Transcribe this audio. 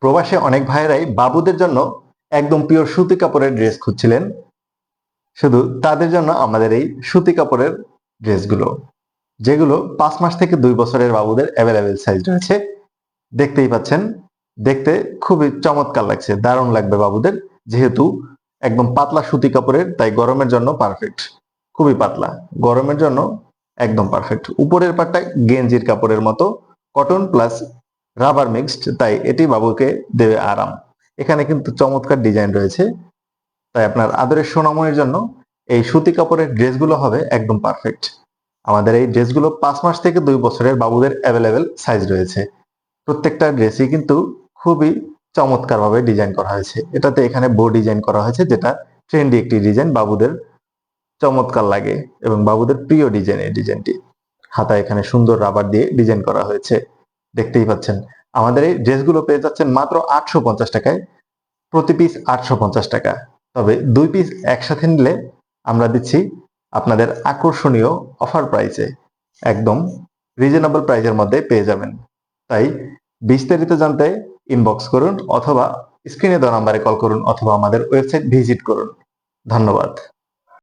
প্রবাসে অনেক ভাইয়েরাই বাবুদের জন্য একদম পিওর সুতি কাপড়ের ড্রেস খুঁজছিলেন। শুধু তাদের জন্য আমাদের এই সুতি কাপড়ের ড্রেসগুলো, যেগুলো 5 মাস থেকে 2 বছরের বাবুদের অ্যাভেলেবেল সাইজ রয়েছে। দেখতেই পাচ্ছেন, দেখতে খুবই চমৎকার লাগছে, দারুণ লাগবে বাবুদের। যেহেতু একদম পাতলা সুতি কাপড়ের, তাই গরমের জন্য পারফেক্ট। খুবই পাতলা, গরমের জন্য একদম পারফেক্ট। উপরের পাটটা গেঞ্জির কাপড়ের মতো, কটন প্লাস রাবার মিক্সড, তাই এটি বাবুকে দেবে আরাম। এখানে কিন্তু চমৎকার ডিজাইন রয়েছে, তাই আপনার আদরের সোনামণির জন্য এই সুতি কাপড়ের ড্রেসগুলো হবে একদম পারফেক্ট। আমাদের এই ড্রেসগুলো 5 মাস থেকে 2 বছরের বাবুদের অ্যাভেলেবেল সাইজ রয়েছে। প্রত্যেকটা ড্রেসই কিন্তু খুবই চমৎকার ভাবে ডিজাইন করা হয়েছে। এটাতে এখানে বো ডিজাইন করা হয়েছে, যেটা ট্রেন্ডি একটি ডিজাইন, বাবুদের চমৎকার লাগে এবং বাবুদের প্রিয় ডিজাইন এই ডিজাইনটি। হাতায় এখানে সুন্দর রাবার দিয়ে ডিজাইন করা হয়েছে, দেখতেই পাচ্ছেন। আমাদের এই ড্রেসগুলো পেয়ে যাচ্ছেন মাত্র 850 টাকায়, প্রতি পিস 850 টাকা। তবে 2 পিস একসাথে নিলে আমরা দিচ্ছি আপনাদের আকর্ষণীয় অফার প্রাইসে, একদম রিজনেবল প্রাইসের মধ্যে পেয়ে যাবেন। তাই বিস্তারিত জানতে ইনবক্স করুন, অথবা স্ক্রিনে দেওয়া নাম্বারে কল করুন, অথবা আমাদের ওয়েবসাইট ভিজিট করুন। ধন্যবাদ।